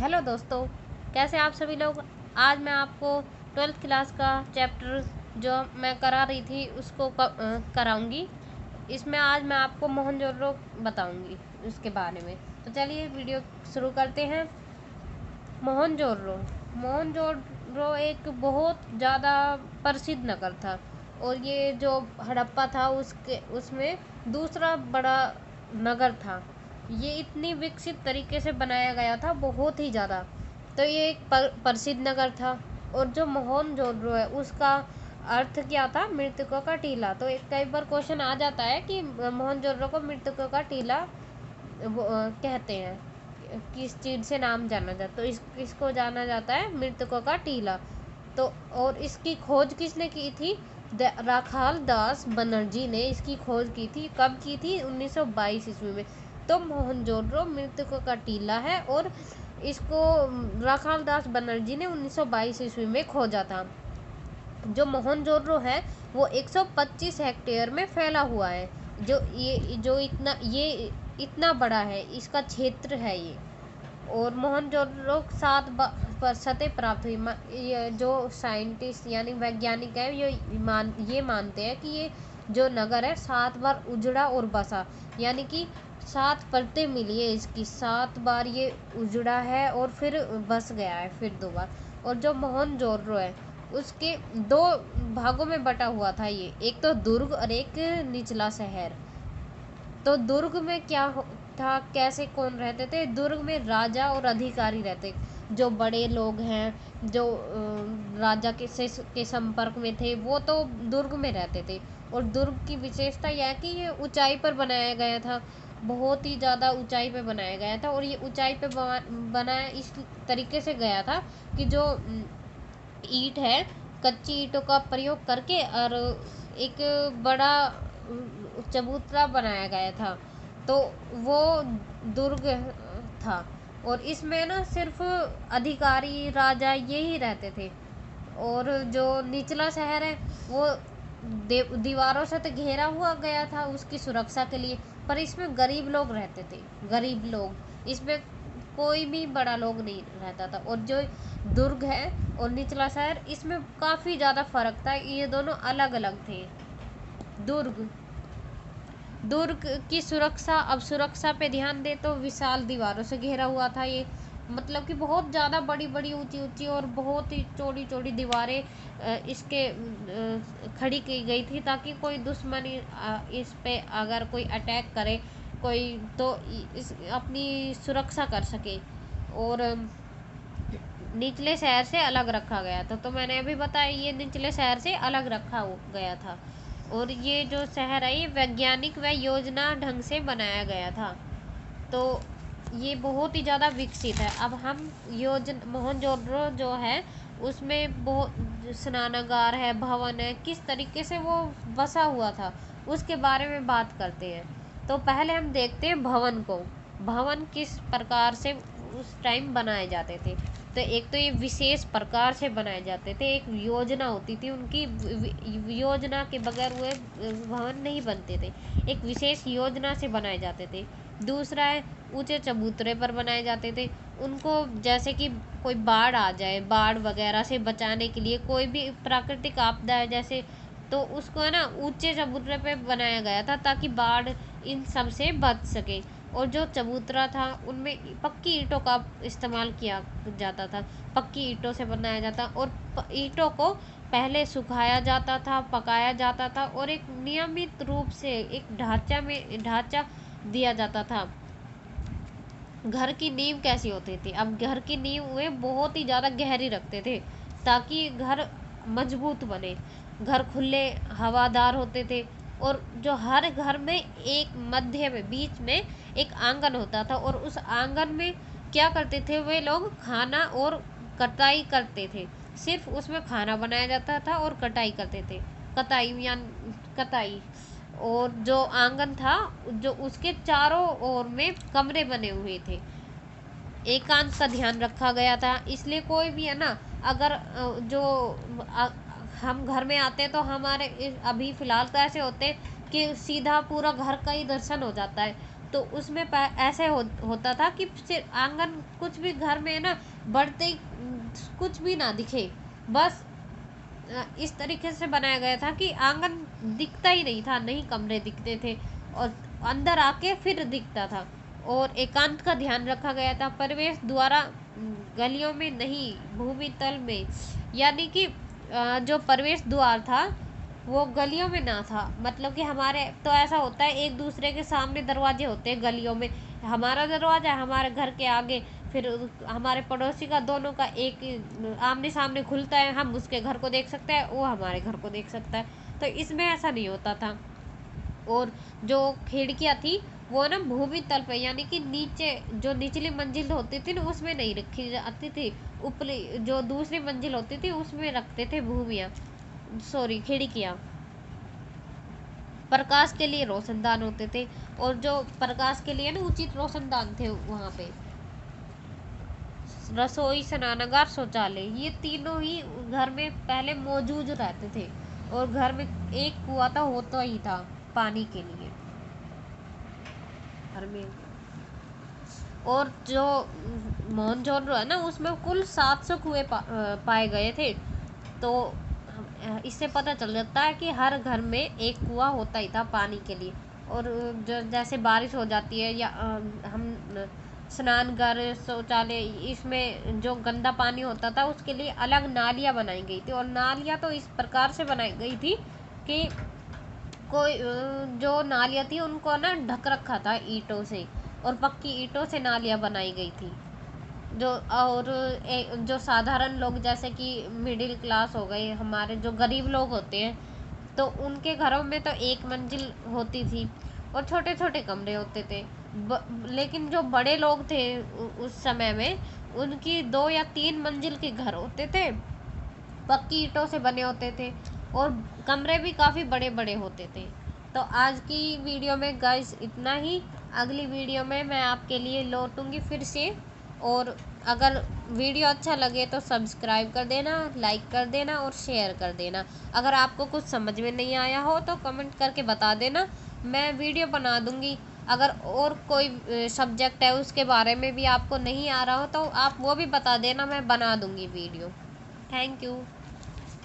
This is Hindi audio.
हेलो दोस्तों, कैसे आप सभी लोग। आज मैं आपको 12th क्लास का चैप्टर जो मैं करा रही थी उसको कराऊंगी। इसमें आज मैं आपको मोहनजोदड़ो बताऊंगी उसके बारे में। तो चलिए वीडियो शुरू करते हैं। मोहनजोदड़ो मोहनजोदड़ो एक बहुत ज़्यादा प्रसिद्ध नगर था, और ये जो हड़प्पा था उसमें दूसरा बड़ा नगर था। ये इतनी विकसित तरीके से बनाया गया था, बहुत ही ज़्यादा। तो ये एक प्रसिद्ध नगर था। और जो मोहनजोदड़ो है उसका अर्थ क्या था? मृतकों का टीला। तो एक कई बार क्वेश्चन आ जाता है कि मोहनजोदड़ो को मृतकों का टीला कहते हैं, किस चीज़ से नाम जाना जाता, तो इसको जाना जाता है मृतकों का टीला। तो और इसकी खोज किसने की थी? राखाल दास बनर्जी ने इसकी खोज की थी। कब की थी? 1922 ईस्वी में। तो मोहनजोदड़ो मृतकों का टीला है, और इसको राखाल दास बनर्जी ने 1922 ईस्वी में खोजा था। जो मोहनजोदड़ो है वो 125 हेक्टेयर में फैला हुआ है। ये इतना बड़ा है, इसका क्षेत्र है ये। और मोहनजोदड़ो 7 प्राप्त हुई। ये जो साइंटिस्ट यानी वैज्ञानिक है ये मानते हैं कि ये जो नगर है 7 बार उजड़ा और बसा, यानी कि 7 परतें मिली है इसकी। 7 बार ये उजड़ा है और फिर बस गया है फिर 2 बार। और जो मोहनजोदड़ो है उसके 2 भागों में बटा हुआ था ये, एक तो दुर्ग और एक निचला शहर। तो दुर्ग में क्या था, कैसे कौन रहते थे? दुर्ग में राजा और अधिकारी रहते, जो बड़े लोग हैं, जो राजा के संपर्क में थे, वो तो दुर्ग में रहते थे। और दुर्ग की विशेषता यह है कि ये ऊंचाई पर बनाया गया था, बहुत ही ज़्यादा ऊंचाई पे बनाया गया था। और ये ऊंचाई पे बनाया इस तरीके से गया था कि जो ईंट है, कच्ची ईंटों का प्रयोग करके, और एक बड़ा चबूतरा बनाया गया था। तो वो दुर्ग था। और इसमें ना सिर्फ अधिकारी राजा यही रहते थे। और जो निचला शहर है वो दीवारों से तो घेरा हुआ गया था उसकी सुरक्षा के लिए, पर इसमें गरीब लोग रहते थे। गरीब लोग, इसमें कोई भी बड़ा लोग नहीं रहता था। और जो दुर्ग है और निचला शहर, इसमें काफ़ी ज़्यादा फर्क था, ये दोनों अलग अलग थे। दुर्ग दुर्ग की सुरक्षा, अब सुरक्षा पे ध्यान दे तो विशाल दीवारों से घिरा हुआ था ये, मतलब कि बहुत ज़्यादा बड़ी बड़ी ऊंची ऊंची और बहुत ही चौड़ी चौड़ी दीवारें इसके खड़ी की गई थी, ताकि कोई दुश्मनी इस पे अगर कोई अटैक करे कोई, तो इस अपनी सुरक्षा कर सके। और निचले शहर से अलग रखा गया था। तो मैंने अभी बताया ये निचले शहर से अलग रखा गया था। और ये जो शहर है ये वैज्ञानिक व योजना ढंग से बनाया गया था। तो ये बहुत ही ज़्यादा विकसित है। अब हम मोहनजोदड़ो जो है उसमें बहुत स्नानागार है, भवन है, किस तरीके से वो बसा हुआ था उसके बारे में बात करते हैं। तो पहले हम देखते हैं भवन को। भवन किस प्रकार से उस टाइम बनाए जाते थे। तो एक तो ये विशेष प्रकार से बनाए जाते थे, एक योजना होती थी उनकी, योजना के बगैर वो भवन नहीं बनते थे, एक विशेष योजना से बनाए जाते थे। दूसरा है ऊंचे चबूतरे पर बनाए जाते थे। उनको जैसे कि कोई बाढ़ आ जाए, बाढ़ वगैरह से बचाने के लिए, कोई भी प्राकृतिक आपदा है जैसे, तो उसको है ना ऊंचे चबूतरे पे बनाया गया था ताकि बाढ़ इन सब से बच सके। और जो चबूतरा था उनमें पक्की ईंटों का इस्तेमाल किया जाता था, पक्की ईंटों से बनाया जाता, और ईंटों को पहले सुखाया जाता था, पकाया जाता था, और एक नियमित रूप से एक ढांचा दिया जाता था। घर की नींव कैसी होती थी? अब घर की नींव वे बहुत ही ज़्यादा गहरी रखते थे ताकि घर मजबूत बने। घर खुले हवादार होते थे। और जो हर घर में एक मध्य में बीच में एक आंगन होता था, और उस आंगन में क्या करते थे वे लोग? खाना और कटाई करते थे। सिर्फ उसमें खाना बनाया जाता था और कटाई करते थे। कटाई। और जो आंगन था, जो उसके चारों ओर में कमरे बने हुए थे, एकांत का ध्यान रखा गया था। इसलिए कोई भी है ना, अगर हम घर में आते हैं तो हमारे अभी फ़िलहाल तो ऐसे होते हैं कि सीधा पूरा घर का ही दर्शन हो जाता है, तो उसमें ऐसे होता था कि सिर्फ आंगन, कुछ भी घर में ना बढ़ते ही कुछ भी ना दिखे, बस इस तरीके से बनाया गया था कि आंगन दिखता ही नहीं था, नहीं कमरे दिखते थे, और अंदर आके फिर दिखता था। और एकांत का ध्यान रखा गया था, प्रवेश द्वारा गलियों में नहीं, भूमि तल में, यानी कि जो प्रवेश द्वार था वो गलियों में ना था। मतलब कि हमारे तो ऐसा होता है, एक दूसरे के सामने दरवाजे होते हैं गलियों में, हमारा दरवाजा हमारे घर के आगे, फिर हमारे पड़ोसी का, दोनों का एक आमने सामने खुलता है, हम उसके घर को देख सकते हैं, वो हमारे घर को देख सकता है। तो इसमें ऐसा नहीं होता था। और जो खिड़कियाँ थी वो ना भूमि तल पे, यानी कि नीचे जो निचली मंजिल होती थी ना उसमें नहीं रखी जाती थी, ऊपरी जो दूसरी मंजिल होती थी उसमें रखते थे खिड़कियाँ। प्रकाश के लिए रोशनदान होते थे, और जो प्रकाश के लिए ना उचित रोशनदान थे वहाँ पे। रसोई, स्नानागार, शौचालय, ये तीनों ही घर में पहले मौजूद रहते थे, और घर में एक कुआं तो होता ही था पानी के लिए घर में। और जो मोहनजोदड़ो है ना उसमें कुल 700 कुएं पाए गए थे। तो इससे पता चल जाता है कि हर घर में एक कुआं होता ही था पानी के लिए। और जो जैसे बारिश हो जाती है या हम स्नान घर, शौचालय, इसमें जो गंदा पानी होता था उसके लिए अलग नालियाँ बनाई गई थी, और नालियाँ तो इस प्रकार से बनाई गई थी कि कोई जो नालियाँ थी उनको ना ढक रखा था ईंटों से, और पक्की ईंटों से नालियाँ बनाई गई थी। जो साधारण लोग जैसे कि मिडिल क्लास हो गए, हमारे जो गरीब लोग होते हैं, तो उनके घरों में तो एक मंजिल होती थी और छोटे छोटे कमरे होते थे। लेकिन जो बड़े लोग थे उस समय में, उनकी 2 या 3 मंजिल के घर होते थे, पक्की ईंटों से बने होते थे, और कमरे भी काफ़ी बड़े बड़े होते थे। तो आज की वीडियो में गाइस इतना ही। अगली वीडियो में मैं आपके लिए लौटूंगी फिर से। और अगर वीडियो अच्छा लगे तो सब्सक्राइब कर देना, लाइक कर देना और शेयर कर देना। अगर आपको कुछ समझ में नहीं आया हो तो कमेंट करके बता देना, मैं वीडियो बना दूंगी। अगर और कोई सब्जेक्ट है उसके बारे में भी आपको नहीं आ रहा हो तो आप वो भी बता देना, मैं बना दूंगी वीडियो। Thank you.